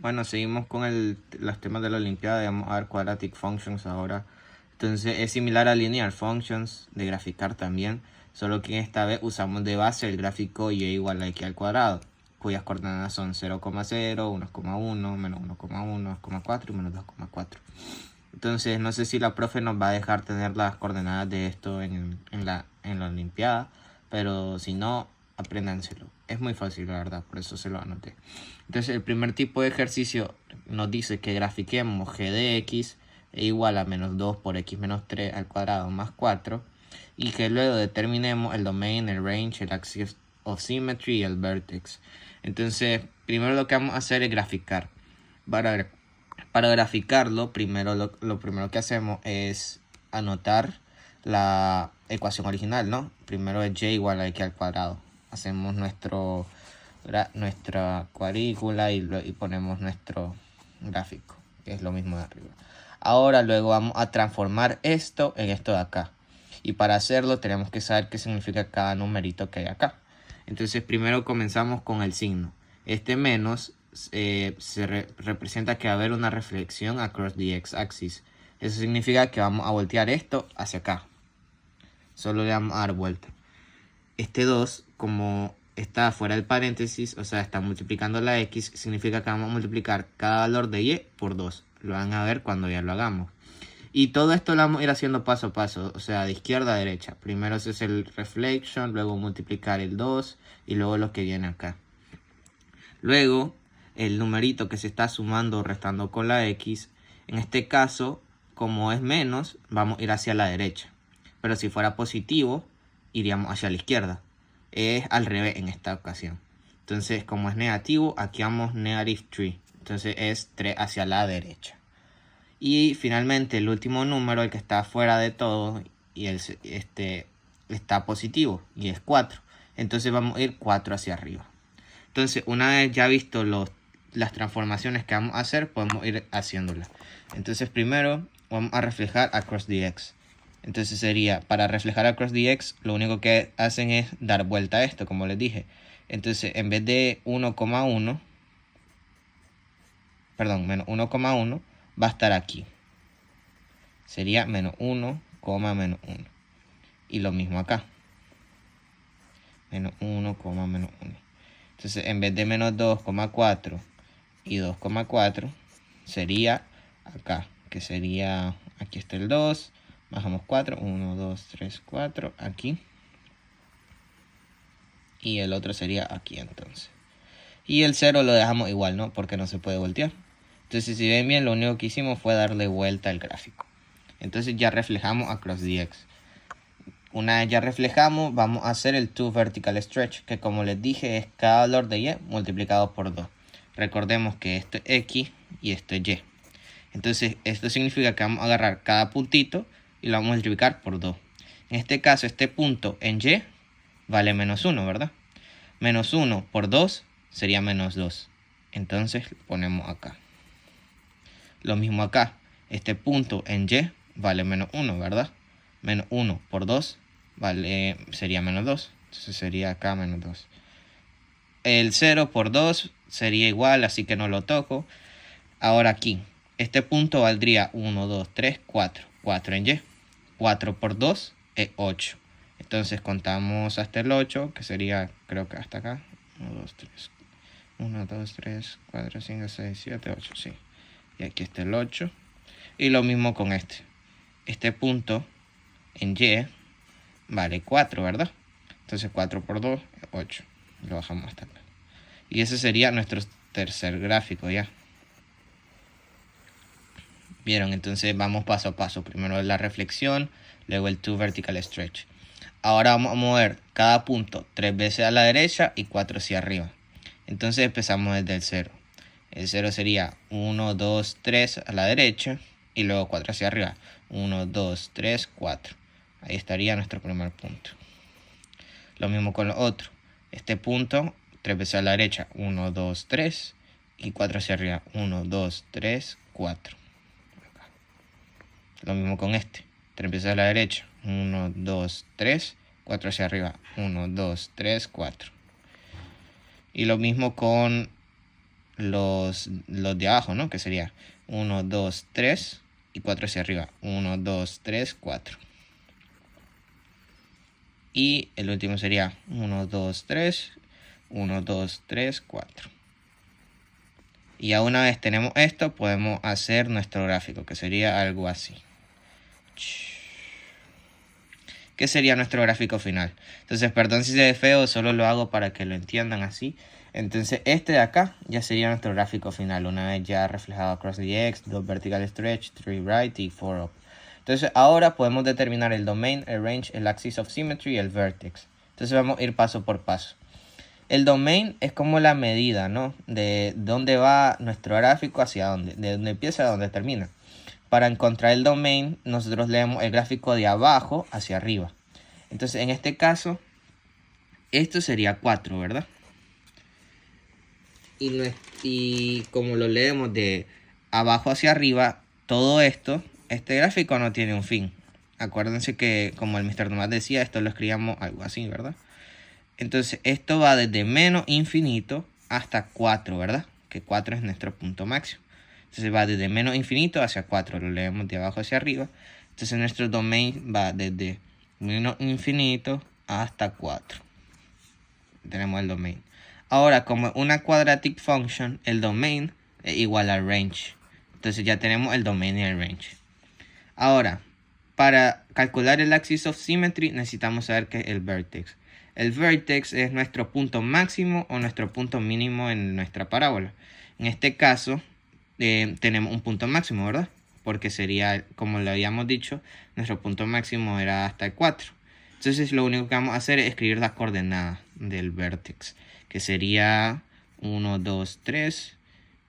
Bueno, seguimos con los temas de la Olimpiada. Vamos a ver Quadratic Functions ahora. Entonces es similar a Linear Functions de graficar también, solo que esta vez usamos de base el gráfico y igual a x al cuadrado, cuyas coordenadas son 0,0, 1,1, menos 1,1, 2,4 y menos 2,4. Entonces no sé si la profe nos va a dejar tener las coordenadas de esto en la Olimpiada, pero si no, apréndanselo. Es muy fácil, la verdad, por eso se lo anoté. Entonces el primer tipo de ejercicio nos dice que grafiquemos g de x e igual a menos 2 por x menos 3 al cuadrado más 4, y que luego determinemos el domain, el range, el axis of symmetry y el vertex. Entonces primero lo que vamos a hacer es graficar. Para graficarlo, lo primero que hacemos es anotar la ecuación original, ¿no? Primero es y igual a x al cuadrado. Hacemos nuestra cuadrícula y ponemos nuestro gráfico, que es lo mismo de arriba. Ahora luego vamos a transformar esto en esto de acá. Y para hacerlo tenemos que saber qué significa cada numerito que hay acá. Entonces primero comenzamos con el signo. Este menos representa que va a haber una reflexión across the x-axis. Eso significa que vamos a voltear esto hacia acá. Solo le vamos a dar vuelta. Este 2, como está fuera del paréntesis, o sea, está multiplicando la x, significa que vamos a multiplicar cada valor de y por 2. Lo van a ver cuando ya lo hagamos. Y todo esto lo vamos a ir haciendo paso a paso, o sea, de izquierda a derecha. Primero ese es el reflection, luego multiplicar el 2 y luego lo que viene acá. Luego, el numerito que se está sumando o restando con la x, en este caso, como es menos, vamos a ir hacia la derecha. Pero si fuera positivo, iríamos hacia la izquierda. Es al revés en esta ocasión. Entonces, como es negativo, aquí vamos negative 3. Entonces es 3 hacia la derecha. Y finalmente el último número, el que está fuera de todo, y está positivo, y es 4. Entonces vamos a ir 4 hacia arriba. Entonces, una vez ya visto las transformaciones que vamos a hacer, podemos ir haciéndolas. Entonces, primero vamos a reflejar across the x. Entonces sería, para reflejar across the x, lo único que hacen es dar vuelta a esto, como les dije. Entonces, en vez de 1,1, perdón, menos 1,1, va a estar aquí. Sería menos 1, menos 1. Y lo mismo acá. Menos 1, menos 1. Entonces, en vez de menos 2,4 y 2,4, sería acá, que sería, aquí está el 2, bajamos 4, 1, 2, 3, 4, aquí. Y el otro sería aquí entonces. Y el 0 lo dejamos igual, ¿no? Porque no se puede voltear. Entonces, si ven bien, lo único que hicimos fue darle vuelta al gráfico. Entonces ya reflejamos across the x. Una vez ya reflejamos, vamos a hacer el 2 vertical stretch, que como les dije es cada valor de y multiplicado por 2. Recordemos que esto es x y esto es y. Entonces esto significa que vamos a agarrar cada puntito y lo vamos a multiplicar por 2. En este caso este punto en y vale menos 1, ¿verdad? Menos 1 por 2 sería menos 2. Entonces ponemos acá. Lo mismo acá. Este punto en y vale menos 1, ¿verdad? Menos 1 por 2 sería menos 2. Entonces sería acá menos 2. El 0 por 2 sería igual, así que no lo toco. Ahora aquí. Este punto valdría 1, 2, 3, 4. 4 en y. 4 por 2 es 8. Entonces contamos hasta el 8, que sería, creo que hasta acá. 1, 2, 3. 1, 2, 3, 4, 5, 6, 7, 8, sí. Y aquí está el 8. Y lo mismo con este. Este punto en y vale 4, ¿verdad? Entonces 4 por 2 es 8. Lo bajamos hasta acá. Y ese sería nuestro tercer gráfico ya. Vieron, entonces vamos paso a paso. Primero la reflexión, luego el 2 vertical stretch. Ahora vamos a mover cada punto 3 veces a la derecha y 4 hacia arriba. Entonces empezamos desde el 0. El 0 sería 1, 2, 3 a la derecha y luego 4 hacia arriba. 1, 2, 3, 4. Ahí estaría nuestro primer punto. Lo mismo con lo otro. Este punto, 3 veces a la derecha. 1, 2, 3 y 4 hacia arriba. 1, 2, 3, 4. Lo mismo con este. 3 veces a la derecha. 1, 2, 3, 4 hacia arriba. 1, 2, 3, 4. Y lo mismo con los de abajo, ¿no? Que sería 1, 2, 3 y 4 hacia arriba. 1, 2, 3, 4. Y el último sería 1, 2, 3, 1, 2, 3, 4. Y ya una vez tenemos esto, podemos hacer nuestro gráfico, que sería algo así. ¿Qué sería nuestro gráfico final? Entonces, perdón si se ve feo, solo lo hago para que lo entiendan así. Entonces, este de acá ya sería nuestro gráfico final, una vez ya reflejado across the X, 2 vertical stretch, 3 right y 4 up. Entonces, ahora podemos determinar el domain, el range, el axis of symmetry y el vertex. Entonces, vamos a ir paso por paso. El domain es como la medida, ¿no? De dónde va nuestro gráfico, hacia dónde, de dónde empieza a dónde termina. Para encontrar el domain, nosotros leemos el gráfico de abajo hacia arriba. Entonces, en este caso, esto sería 4, ¿verdad? Y como lo leemos de abajo hacia arriba, todo esto, este gráfico no tiene un fin. Acuérdense que, como el Mr. Nomad decía, esto lo escribíamos algo así, ¿verdad? Entonces, esto va desde menos infinito hasta 4, ¿verdad? Que 4 es nuestro punto máximo. Entonces, va desde menos infinito hacia 4. Lo leemos de abajo hacia arriba. Entonces, nuestro domain va desde menos infinito hasta 4. Tenemos el domain. Ahora, como una quadratic function, el domain es igual al range. Entonces, ya tenemos el domain y el range. Ahora, para calcular el axis of symmetry, necesitamos saber qué es el vertex. El vertex es nuestro punto máximo o nuestro punto mínimo en nuestra parábola. En este caso, tenemos un punto máximo, ¿verdad? Porque sería, como lo habíamos dicho, nuestro punto máximo era hasta el 4. Entonces, lo único que vamos a hacer es escribir las coordenadas del vertex, que sería 1, 2, 3,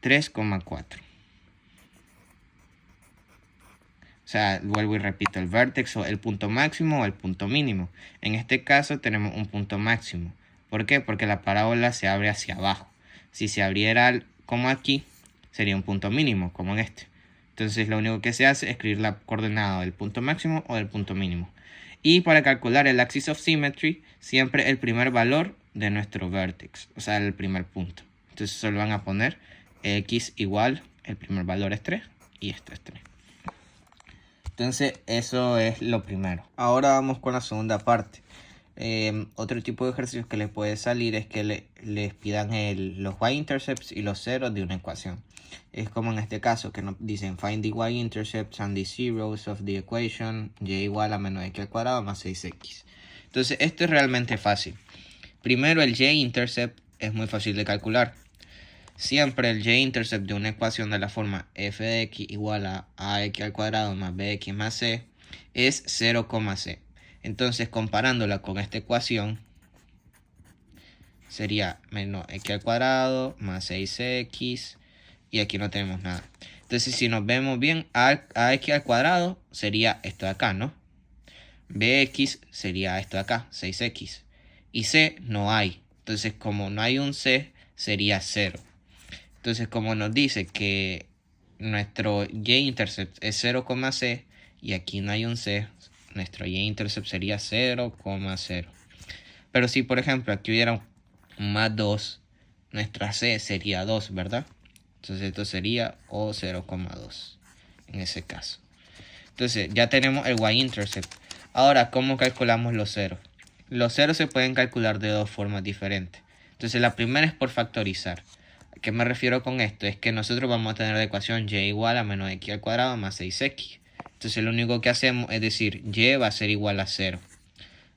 3,4. O sea, vuelvo y repito, el vertex o el punto máximo o el punto mínimo. En este caso tenemos un punto máximo. ¿Por qué? Porque la parábola se abre hacia abajo. Si se abriera como aquí, sería un punto mínimo, como en este. Entonces lo único que se hace es escribir la coordenada del punto máximo o del punto mínimo. Y para calcular el axis of symmetry, siempre el primer valor de nuestro vertex, o sea, el primer punto. Entonces solo van a poner x igual, el primer valor es 3 y esto es 3. Entonces eso es lo primero. Ahora vamos con la segunda parte. Otro tipo de ejercicios que les puede salir es que les pidan los y-intercepts y los ceros de una ecuación. Es como en este caso que nos dicen find the y-intercepts and the zeros of the equation y igual a menos x al cuadrado más 6x. Entonces esto es realmente fácil. Primero, el y-intercept es muy fácil de calcular. Siempre el y-intercept de una ecuación de la forma f de x igual a ax al cuadrado más bx más c es 0,c. Entonces, comparándola con esta ecuación, sería menos x al cuadrado más 6x y aquí no tenemos nada. Entonces, si nos vemos bien, ax al cuadrado sería esto de acá, ¿no? Bx sería esto de acá, 6x. Y c no hay. Entonces, como no hay un c, sería 0. Entonces, como nos dice que nuestro y-intercept es 0,c y aquí no hay un c, nuestro y-intercept sería 0,0. Pero si, por ejemplo, aquí hubiera un más 2, nuestra c sería 2, ¿verdad? Entonces, esto sería o 0,2 en ese caso. Entonces, ya tenemos el y-intercept. Ahora, ¿cómo calculamos los ceros? Los ceros se pueden calcular de dos formas diferentes. Entonces, la primera es por factorizar. ¿A qué me refiero con esto? Es que nosotros vamos a tener la ecuación y igual a menos x al cuadrado más 6x. Entonces lo único que hacemos es decir y va a ser igual a 0.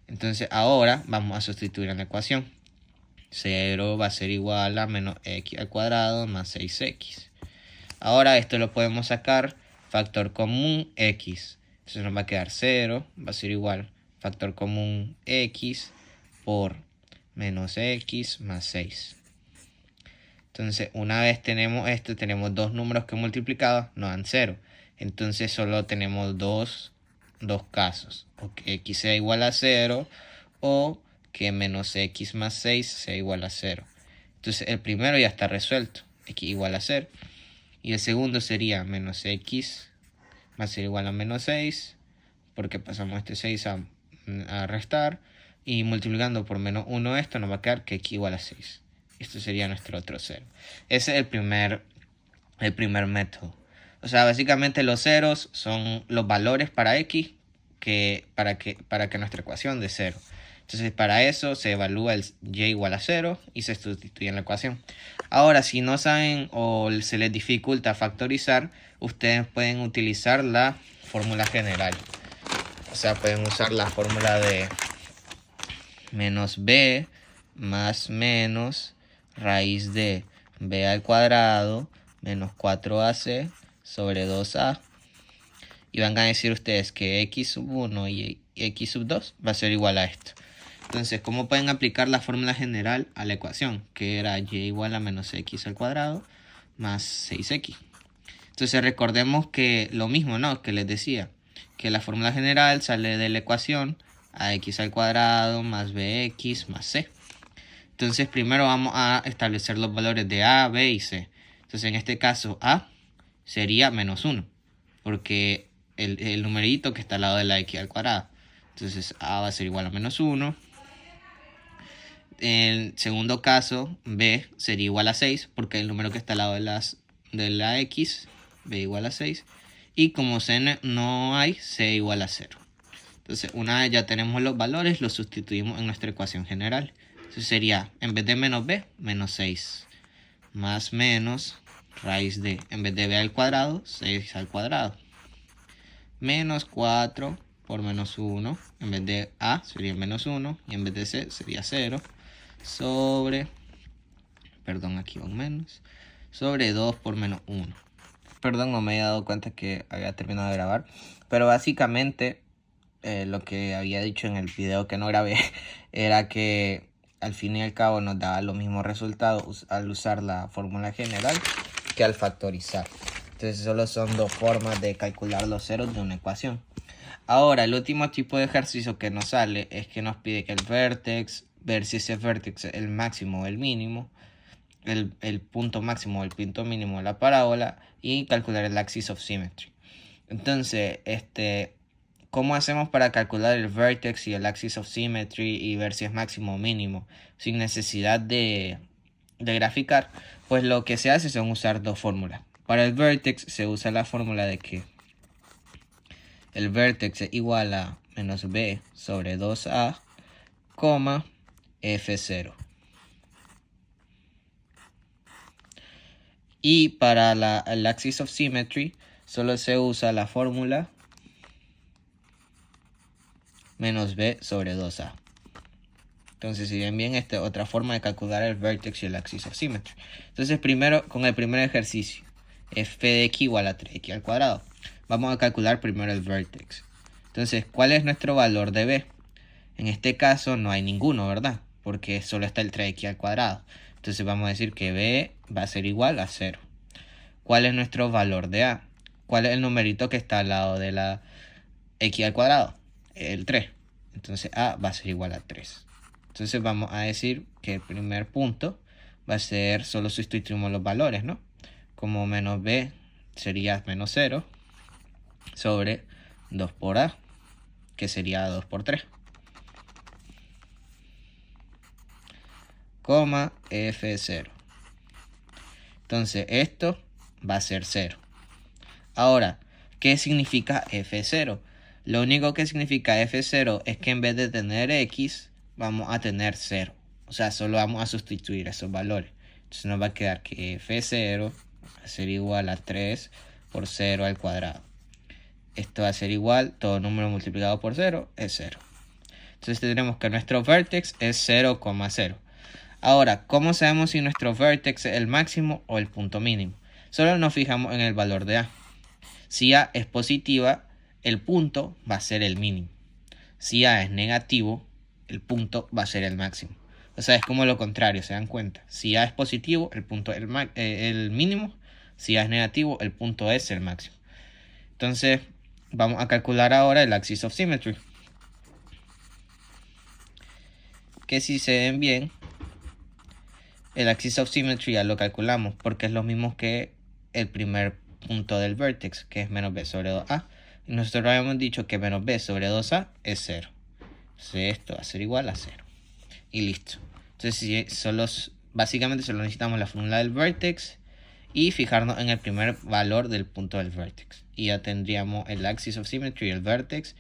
Entonces ahora vamos a sustituir en la ecuación. 0 va a ser igual a menos x al cuadrado más 6x. Ahora esto lo podemos sacar factor común x. Entonces nos va a quedar 0, va a ser igual factor común x por menos x más 6. Entonces, una vez tenemos esto, tenemos dos números que multiplicados nos dan 0. Entonces, solo tenemos dos casos. O que x sea igual a 0 o que menos x más 6 sea igual a 0. Entonces, el primero ya está resuelto. X igual a 0. Y el segundo sería menos x va a ser igual a menos 6. Porque pasamos este 6 a restar. Y multiplicando por menos 1 esto nos va a quedar que x igual a 6. Esto sería nuestro otro 0. Ese es el primer método. O sea, básicamente los ceros son los valores para x para que nuestra ecuación dé 0. Entonces para eso se evalúa el y igual a 0 y se sustituye en la ecuación. Ahora, si no saben o se les dificulta factorizar, ustedes pueden utilizar la fórmula general. O sea, pueden usar la fórmula de menos b más menos raíz de b al cuadrado menos 4ac sobre 2a. Y van a decir ustedes que x sub 1 y x sub 2 va a ser igual a esto. Entonces, ¿cómo pueden aplicar la fórmula general a la ecuación? Que era y igual a menos x al cuadrado más 6x. Entonces, recordemos que lo mismo, ¿no? Que les decía, que la fórmula general sale de la ecuación ax al cuadrado más bx más c. Entonces, primero vamos a establecer los valores de a, b y c. Entonces, en este caso, a sería menos 1, porque el numerito que está al lado de la x al cuadrado. Entonces, a va a ser igual a menos 1. En el segundo caso, b sería igual a 6, porque el número que está al lado de la x, b igual a 6. Y como c no hay, c igual a 0. Entonces, una vez ya tenemos los valores, los sustituimos en nuestra ecuación general. Entonces sería, en vez de menos b, menos 6. Más menos raíz de, en vez de b al cuadrado, 6 al cuadrado. Menos 4 por menos 1. En vez de a sería menos 1. Y en vez de c sería 0. Sobre, perdón, aquí un menos. Sobre 2 por menos 1. Perdón, no me había dado cuenta que había terminado de grabar. Pero básicamente lo que había dicho en el video que no grabé era que al fin y al cabo nos daba los mismos resultados al usar la fórmula general que al factorizar. Entonces solo son dos formas de calcular los ceros de una ecuación. Ahora, el último tipo de ejercicio que nos sale es que nos pide que el vértex, ver si ese vértex es el máximo o el mínimo, el punto máximo o el punto mínimo de la parábola, y calcular el axis of symmetry. Entonces, ¿cómo hacemos para calcular el vertex y el axis of symmetry y ver si es máximo o mínimo sin necesidad de graficar? Pues lo que se hace son usar dos fórmulas. Para el vertex se usa la fórmula de que el vertex es igual a menos b sobre 2a, f0. Y para el axis of symmetry solo se usa la fórmula menos b sobre 2a. Entonces, si ven bien, esta es otra forma de calcular el vertex y el axis of symmetry. Entonces, primero, con el primer ejercicio, f de x igual a 3x al cuadrado. Vamos a calcular primero el vertex. Entonces, ¿cuál es nuestro valor de b? En este caso no hay ninguno, ¿verdad? Porque solo está el 3x al cuadrado. Entonces, vamos a decir que b va a ser igual a 0. ¿Cuál es nuestro valor de a? ¿Cuál es el numerito que está al lado de la x al cuadrado? El 3. Entonces a va a ser igual a 3. Entonces vamos a decir que el primer punto va a ser, solo sustituimos los valores, ¿no? Como menos b sería menos 0 sobre 2 por a, que sería 2 por 3. Coma f0. Entonces esto va a ser 0. Ahora, ¿qué significa f0? Lo único que significa f0 es que en vez de tener x, vamos a tener 0. O sea, solo vamos a sustituir esos valores. Entonces nos va a quedar que f0 va a ser igual a 3 por 0 al cuadrado. Esto va a ser igual, todo número multiplicado por 0 es 0. Entonces tendremos que nuestro vertex es 0,0. Ahora, ¿cómo sabemos si nuestro vertex es el máximo o el punto mínimo? Solo nos fijamos en el valor de a. Si a es positiva, el punto va a ser el mínimo. Si a es negativo, el punto va a ser el máximo. O sea, es como lo contrario, ¿se dan cuenta? Si a es positivo, el punto es el mínimo. Si a es negativo, el punto es el máximo. Entonces, vamos a calcular ahora el axis of symmetry. Que si se ven bien, el axis of symmetry ya lo calculamos porque es lo mismo que el primer punto del vertex, que es menos b sobre 2a. Y nosotros habíamos dicho que menos b sobre 2a es 0. Entonces esto va a ser igual a 0. Y listo. Entonces si solo básicamente solo necesitamos la fórmula del vertex y fijarnos en el primer valor del punto del vertex. Y ya tendríamos el axis of symmetry y el vertex.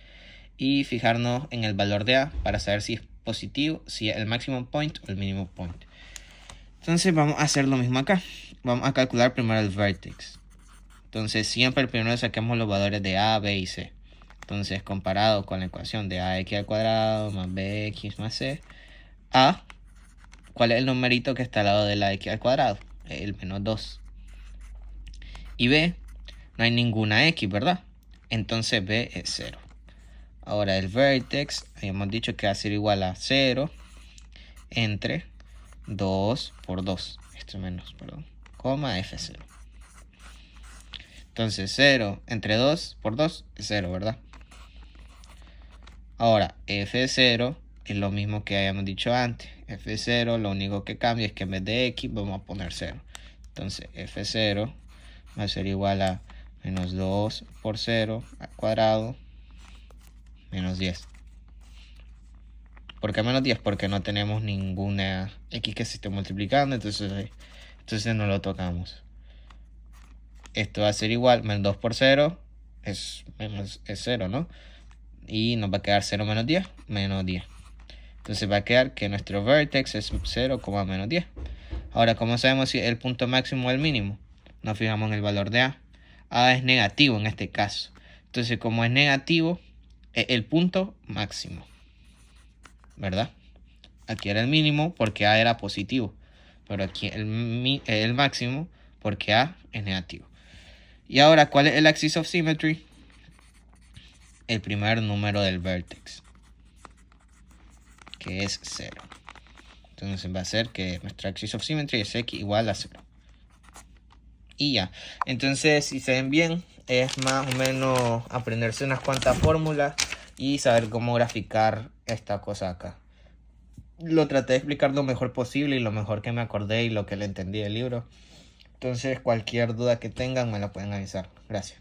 Y fijarnos en el valor de A para saber si es positivo, si es el maximum point o el minimum point. Entonces vamos a hacer lo mismo acá. Vamos a calcular primero el vertex. Entonces siempre primero saquemos los valores de A, B y C. Entonces comparado con la ecuación de ax al cuadrado más bx más c, A, ¿cuál es el numerito que está al lado de la x al cuadrado? El menos 2. Y B, no hay ninguna x, ¿verdad? Entonces B es 0. Ahora el vertex, habíamos dicho que va a ser igual a 0 entre 2 por 2. Esto menos, perdón. Coma F0. Entonces 0 entre 2 por 2 es 0, ¿verdad? Ahora F0 es lo mismo que habíamos dicho antes. F0 lo único que cambia es que en vez de X vamos a poner 0. Entonces F0 va a ser igual a menos 2 por 0 al cuadrado menos 10. ¿Por qué menos 10? Porque no tenemos ninguna X que se esté multiplicando, entonces no lo tocamos. Esto va a ser igual, menos 2 por 0 es 0, ¿no? Y nos va a quedar 0 menos 10, menos 10. Entonces va a quedar que nuestro vertex es 0, menos 10. Ahora, ¿cómo sabemos si es el punto máximo o el mínimo? Nos fijamos en el valor de A. A es negativo en este caso. Entonces, como es negativo, es el punto máximo, ¿verdad? Aquí era el mínimo porque A era positivo, pero aquí el máximo porque A es negativo. Y ahora, ¿cuál es el axis of symmetry? El primer número del vertex, que es 0. Entonces va a ser que nuestra axis of symmetry es x igual a 0. Y ya. Entonces, si se ven bien, es más o menos aprenderse unas cuantas fórmulas y saber cómo graficar esta cosa acá. Lo traté de explicar lo mejor posible y lo mejor que me acordé y lo que le entendí del libro. Entonces, cualquier duda que tengan me la pueden avisar. Gracias.